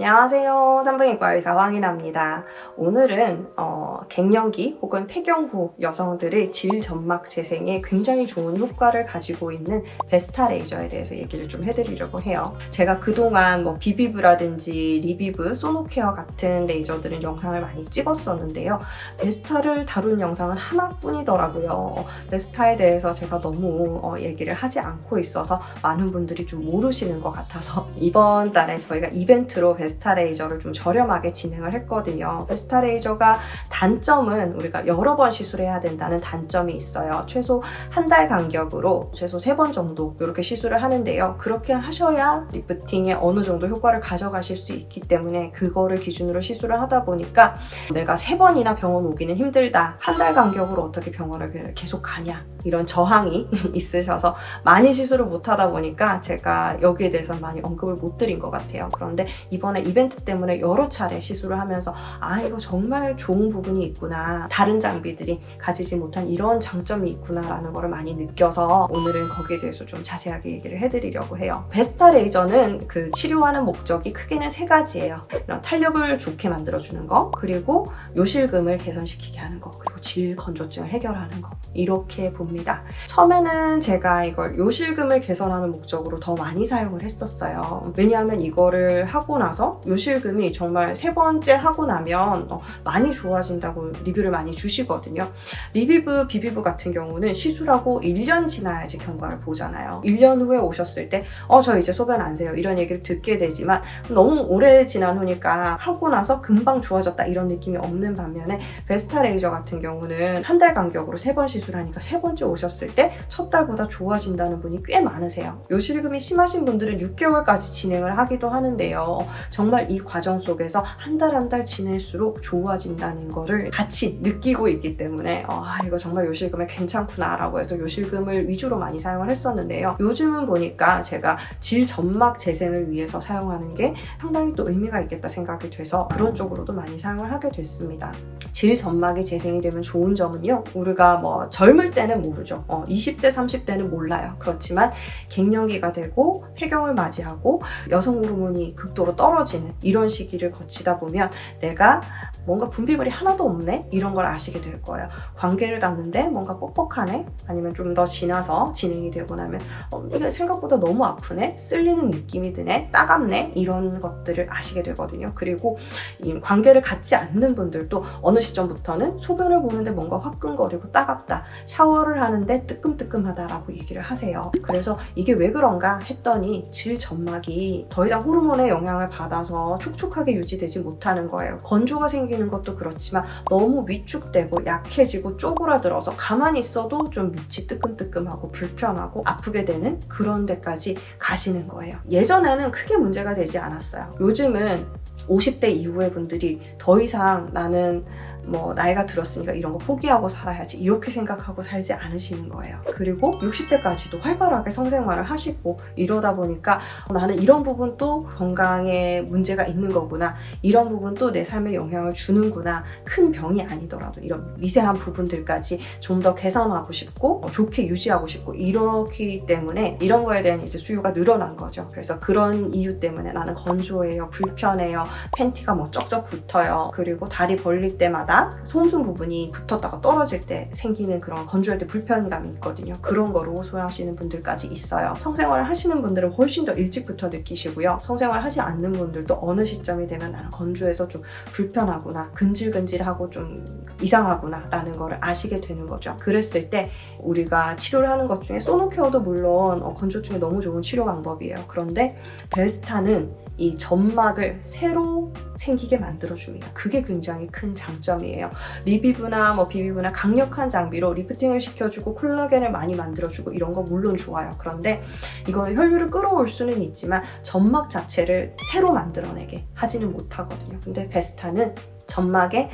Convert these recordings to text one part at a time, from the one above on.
안녕하세요. 산부인과 의사 황인아입니다. 오늘은 갱년기 혹은 폐경 후 여성들의 질 점막 재생에 굉장히 좋은 효과를 가지고 있는 베스타 레이저에 대해서 얘기를 좀 해드리려고 해요. 제가 그동안 비비브라든지 리비브, 소노케어 같은 레이저들은 영상을 많이 찍었었는데요. 베스타를 다룬 영상은 하나뿐이더라고요. 베스타에 대해서 제가 너무 얘기를 하지 않고 있어서 많은 분들이 좀 모르시는 것 같아서 이번 달에 저희가 이벤트로 베스타 레이저를 좀 저렴하게 진행을 했거든요. 베스타 레이저가 단점은 우리가 여러 번 시술해야 된다는 단점이 있어요. 최소 한 달 간격으로 최소 3번 정도 이렇게 시술을 하는데요. 그렇게 하셔야 리프팅에 어느 정도 효과를 가져가실 수 있기 때문에 그거를 기준으로 시술을 하다 보니까 내가 3번이나 병원 오기는 힘들다. 한 달 간격으로 어떻게 병원을 계속 가냐. 이런 저항이 있으셔서 많이 시술을 못 하다 보니까 제가 여기에 대해서 많이 언급을 못 드린 것 같아요. 그런데 이번에 이벤트 때문에 여러 차례 시술을 하면서 이거 정말 좋은 부분이 있구나. 다른 장비들이 가지지 못한 이런 장점이 있구나라는 걸 많이 느껴서 오늘은 거기에 대해서 좀 자세하게 얘기를 해드리려고 해요. 베스타 레이저는 그 치료하는 목적이 크게는 3가지예요. 이런 탄력을 좋게 만들어주는 거, 그리고 요실금을 개선시키게 하는 거, 그리고 질 건조증을 해결하는 거. 이렇게 봅니다. 처음에는 제가 이걸 요실금을 개선하는 목적으로 더 많이 사용을 했었어요. 왜냐하면 이거를 하고 나서 요실금이 정말 3번째 하고 나면 많이 좋아진다고 리뷰를 많이 주시거든요. 리비브, 비비브 같은 경우는 시술하고 1년 지나야지 경과를 보잖아요. 1년 후에 오셨을 때 저 이제 소변 안 새요 이런 얘기를 듣게 되지만 너무 오래 지난 후니까 하고 나서 금방 좋아졌다 이런 느낌이 없는 반면에 베스타 레이저 같은 경우는 한 달 간격으로 3번 시술하니까 3번째 오셨을 때 첫 달보다 좋아진다는 분이 꽤 많으세요. 요실금이 심하신 분들은 6개월까지 진행을 하기도 하는데요. 정말 이 과정 속에서 한 달 한 달 지낼수록 좋아진다는 거를 같이 느끼고 있기 때문에 이거 정말 요실금에 괜찮구나 라고 해서 요실금을 위주로 많이 사용을 했었는데요. 요즘은 보니까 제가 질 점막 재생을 위해서 사용하는 게 상당히 또 의미가 있겠다 생각이 돼서 그런 쪽으로도 많이 사용을 하게 됐습니다. 질 점막이 재생이 되면 좋은 점은요. 우리가 젊을 때는 모르죠. 20대, 30대는 몰라요. 그렇지만 갱년기가 되고 폐경을 맞이하고 여성 호르몬이 극도로 떨어지는 이런 시기를 거치다 보면 내가 뭔가 분비물이 하나도 없네? 이런 걸 아시게 될 거예요. 관계를 갖는데 뭔가 뻑뻑하네? 아니면 좀 더 지나서 진행이 되고 나면 이게 생각보다 너무 아프네? 쓸리는 느낌이 드네? 따갑네? 이런 것들을 아시게 되거든요. 그리고 이 관계를 갖지 않는 분들도 어느 시점부터는 소변을 보는데 뭔가 화끈거리고 따갑다. 샤워를 하는데 뜨끔뜨끔하다라고 얘기를 하세요. 그래서 이게 왜 그런가 했더니 질 점막이 더 이상 호르몬의 영향을 받아서 촉촉하게 유지되지 못하는 거예요. 건조가 생기는 것도 그렇지만 너무 위축되고 약해지고 쪼그라들어서 가만히 있어도 좀 밑이 뜨끔뜨끔하고 불편하고 아프게 되는 그런 데까지 가시는 거예요. 예전에는 크게 문제가 되지 않았어요. 요즘은 50대 이후의 분들이 더 이상 나는 나이가 들었으니까 이런 거 포기하고 살아야지 이렇게 생각하고 살지 않으시는 거예요. 그리고 60대까지도 활발하게 성생활을 하시고 이러다 보니까 나는 이런 부분도 건강에 문제가 있는 거구나. 이런 부분도 내 삶에 영향을 주는구나. 큰 병이 아니더라도 이런 미세한 부분들까지 좀 더 개선하고 싶고 좋게 유지하고 싶고 이렇기 때문에 이런 거에 대한 이제 수요가 늘어난 거죠. 그래서 그런 이유 때문에 나는 건조해요. 불편해요. 팬티가 쩍쩍 붙어요. 그리고 다리 벌릴 때마다 솜순 부분이 붙었다가 떨어질 때 생기는 그런 건조할 때 불편감이 있거든요. 그런 거로 호소하시는 분들까지 있어요. 성생활을 하시는 분들은 훨씬 더 일찍부터 느끼시고요. 성생활을 하지 않는 분들도 어느 시점이 되면 나는 건조해서 좀 불편하구나, 근질근질하고 좀 이상하구나 라는 거를 아시게 되는 거죠. 그랬을 때 우리가 치료를 하는 것 중에 소노케어도 물론 건조증에 너무 좋은 치료 방법이에요. 그런데 베스타는 이 점막을 새로 생기게 만들어줍니다. 그게 굉장히 큰 장점이에요. 리비브나 비비브나 강력한 장비로 리프팅을 시켜주고 콜라겐을 많이 만들어주고 이런 거 물론 좋아요. 그런데 이거는 혈류를 끌어올 수는 있지만 점막 자체를 새로 만들어내게 하지는 못하거든요. 근데 베스타는 점막에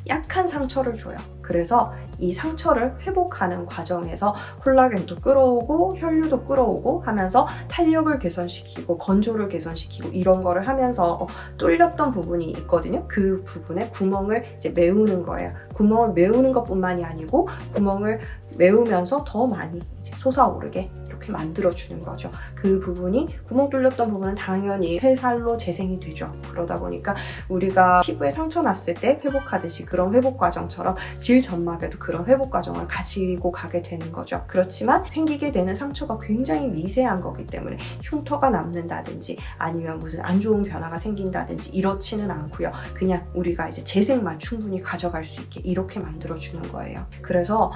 약한 상처를 줘요. 그래서 이 상처를 회복하는 과정에서 콜라겐도 끌어오고 혈류도 끌어오고 하면서 탄력을 개선시키고 건조를 개선시키고 이런 거를 하면서 뚫렸던 부분이 있거든요. 그 부분에 구멍을 이제 메우는 거예요. 구멍을 메우는 것뿐만이 아니고 구멍을 메우면서 더 많이 이제 솟아오르게 이렇게 만들어주는 거죠. 그 부분이 구멍 뚫렸던 부분은 당연히 새살로 재생이 되죠. 그러다 보니까 우리가 피부에 상처 났을 때 회복하듯이 그런 회복 과정처럼 질 점막에도 그런 회복 과정을 가지고 가게 되는 거죠. 그렇지만 생기게 되는 상처가 굉장히 미세한 거기 때문에 흉터가 남는다든지 아니면 무슨 안 좋은 변화가 생긴다든지 이렇지는 않고요. 그냥 우리가 이제 재생만 충분히 가져갈 수 있게 이렇게 만들어주는 거예요. 그래서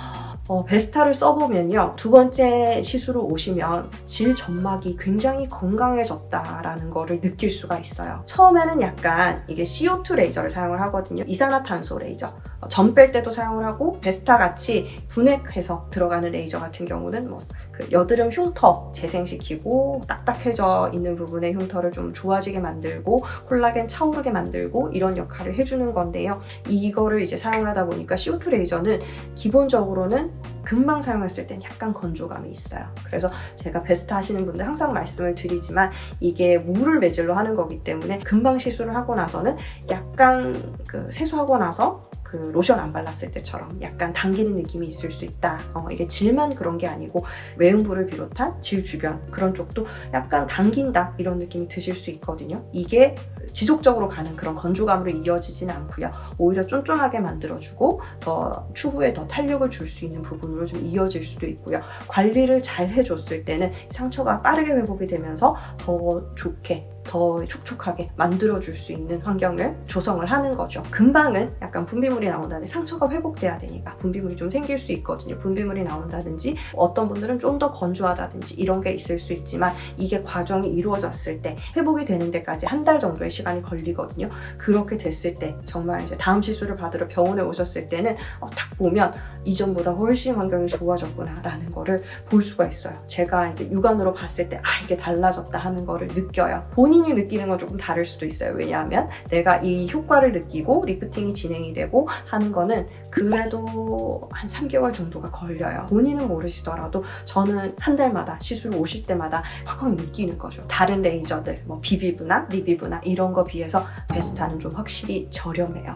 베스타를 써보면요. 두 번째 시술을 오시면 질 점막이 굉장히 건강해졌다라는 거를 느낄 수가 있어요. 처음에는 약간 이게 CO2 레이저를 사용을 하거든요. 이산화탄소 레이저. 점 뺄 때도 사용을 하고 베스타 같이 분해해서 들어가는 레이저 같은 경우는 그 여드름 흉터 재생시키고 딱딱해져 있는 부분의 흉터를 좀 좋아지게 만들고 콜라겐 차오르게 만들고 이런 역할을 해주는 건데요. 이거를 이제 사용을 하다 보니까 CO2 레이저는 기본적으로는 금방 사용했을 땐 약간 건조감이 있어요. 그래서 제가 베스타 하시는 분들 항상 말씀을 드리지만 이게 물을 매질로 하는 거기 때문에 금방 시술을 하고 나서는 약간 그 세수하고 나서 그 로션 안 발랐을 때처럼 약간 당기는 느낌이 있을 수 있다. 이게 질만 그런 게 아니고 외음부를 비롯한 질 주변 그런 쪽도 약간 당긴다 이런 느낌이 드실 수 있거든요. 이게 지속적으로 가는 그런 건조감으로 이어지지는 않고요. 오히려 쫀쫀하게 만들어주고 더 추후에 더 탄력을 줄 수 있는 부분으로 좀 이어질 수도 있고요. 관리를 잘 해줬을 때는 상처가 빠르게 회복이 되면서 더 좋게 더 촉촉하게 만들어줄 수 있는 환경을 조성을 하는 거죠. 금방은 약간 분비물이 나온다든지 상처가 회복돼야 되니까 분비물이 좀 생길 수 있거든요. 분비물이 나온다든지 어떤 분들은 좀 더 건조하다든지 이런 게 있을 수 있지만 이게 과정이 이루어졌을 때 회복이 되는 데까지 한 달 정도의 시간이 걸리거든요. 그렇게 됐을 때 정말 이제 다음 시술을 받으러 병원에 오셨을 때는 딱 보면 이전보다 훨씬 환경이 좋아졌구나 라는 거를 볼 수가 있어요. 제가 이제 육안으로 봤을 때 이게 달라졌다 하는 거를 느껴요. 본인이 느끼는 건 조금 다를 수도 있어요. 왜냐하면 내가 이 효과를 느끼고 리프팅이 진행이 되고 하는 거는 그래도 한 3개월 정도가 걸려요. 본인은 모르시더라도 저는 한 달마다 시술 오실 때마다 확 느끼는 거죠. 다른 레이저들, 비비브나 리비브나 이런 거 비해서 베스타는 좀 확실히 저렴해요.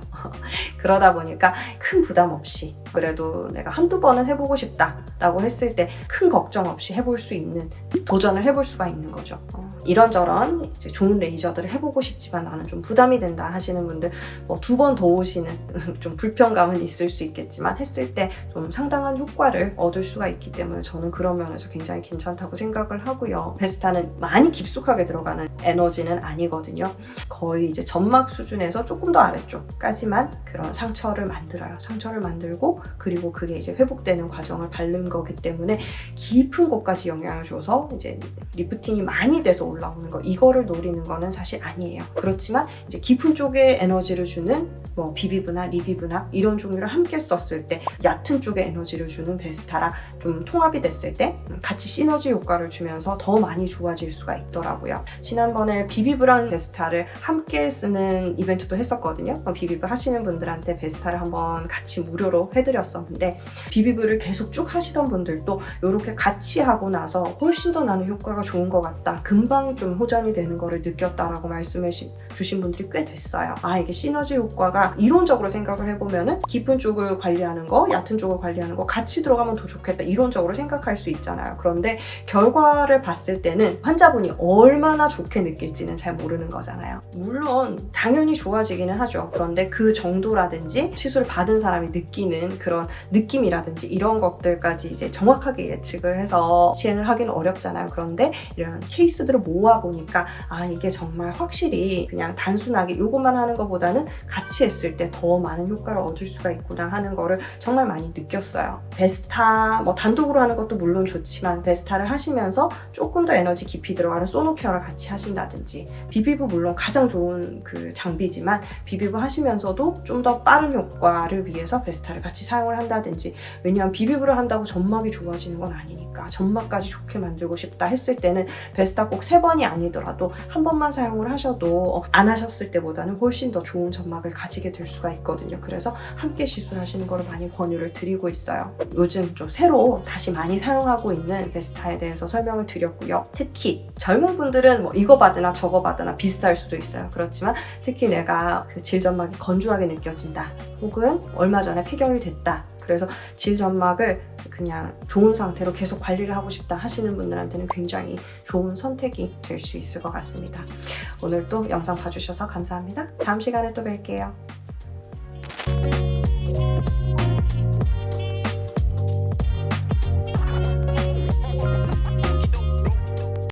그러다 보니까 큰 부담 없이 그래도 내가 한두 번은 해보고 싶다라고 했을 때 큰 걱정 없이 해볼 수 있는 도전을 해볼 수가 있는 거죠. 이런저런 이제 좋은 레이저들을 해보고 싶지만 나는 좀 부담이 된다 하시는 분들 2번 더 오시는 좀 불편감은 있을 수 있겠지만 했을 때 좀 상당한 효과를 얻을 수가 있기 때문에 저는 그런 면에서 굉장히 괜찮다고 생각을 하고요. 베스타는 많이 깊숙하게 들어가는 에너지는 아니거든요. 거의 이제 점막 수준에서 조금 더 아래쪽까지만 그런 상처를 만들어요. 상처를 만들고 그리고 그게 이제 회복되는 과정을 밟는 거기 때문에 깊은 곳까지 영향을 줘서 이제 리프팅이 많이 돼서 올라오는 거 이거를 노리는 거는 사실 아니에요. 그렇지만 이제 깊은 쪽에 에너지를 주는 비비브나 리비브나 이런 종류를 함께 썼을 때 얕은 쪽에 에너지를 주는 베스타랑 좀 통합이 됐을 때 같이 시너지 효과를 주면서 더 많이 좋아질 수가 있더라고요. 지난번에 비비브랑 베스타를 함께 쓰는 이벤트도 했었거든요. 비비브 하시는 분들한테 베스타를 한번 같이 무료로 해드렸었는데 비비브를 계속 쭉 하시던 분들도 이렇게 같이 하고 나서 훨씬 더 나는 효과가 좋은 것 같다. 금방 좀 호전이 되는 거를 느꼈다라고 말씀해 주신 분들이 꽤 됐어요. 이게 시너지 효과가 이론적으로 생각을 해보면은 깊은 쪽을 관리하는 거, 얕은 쪽을 관리하는 거 같이 들어가면 더 좋겠다. 이론적으로 생각할 수 있잖아요. 그런데 결과를 봤을 때는 환자분이 얼마나 좋게 느낄지는 잘 모르는 거잖아요. 물론 당연히 좋아지기는 하죠. 그런데 그 정도라든지 시술을 받은 사람이 느끼는 그런 느낌이라든지 이런 것들까지 이제 정확하게 예측을 해서 시행을 하기는 어렵잖아요. 그런데 이런 케이스들을 모아보니까 이게 정말 확실히 그냥 단순하게 이것만 하는 것보다는 같이 했을 때 더 많은 효과를 얻을 수가 있구나 하는 거를 정말 많이 느꼈어요. 베스타 단독으로 하는 것도 물론 좋지만 베스타를 하시면서 조금 더 에너지 깊이 들어가는 소노케어를 같이 하신다든지 비비브 물론 가장 좋은 그 장비지만 비비브 하시면서도 좀 더 빠른 효과를 위해서 베스타를 같이 사용을 한다든지 왜냐하면 비비브를 한다고 점막이 좋아지는 건 아니니까 점막까지 좋게 만들고 싶다 했을 때는 베스타 꼭 3번이 아니더라도 한 번만 사용을 하셔도 안 하셨을 때보다는 훨씬 더 좋은 점막을 가지게 될 수가 있거든요. 그래서 함께 시술하시는 거를 많이 권유를 드리고 있어요. 요즘 좀 새로 다시 많이 사용하고 있는 베스타에 대해서 설명을 드렸고요. 특히 젊은 분들은 이거 받으나 저거 받으나 비슷할 수도 있어요. 그렇지만 특히 내가 그 질점막이 건조하게 느껴진다 혹은 얼마 전에 폐경이 됐다 그래서 질 점막을 그냥 좋은 상태로 계속 관리를 하고 싶다 하시는 분들한테는 굉장히 좋은 선택이 될 수 있을 것 같습니다. 오늘 또 영상 봐주셔서 감사합니다. 다음 시간에 또 뵐게요.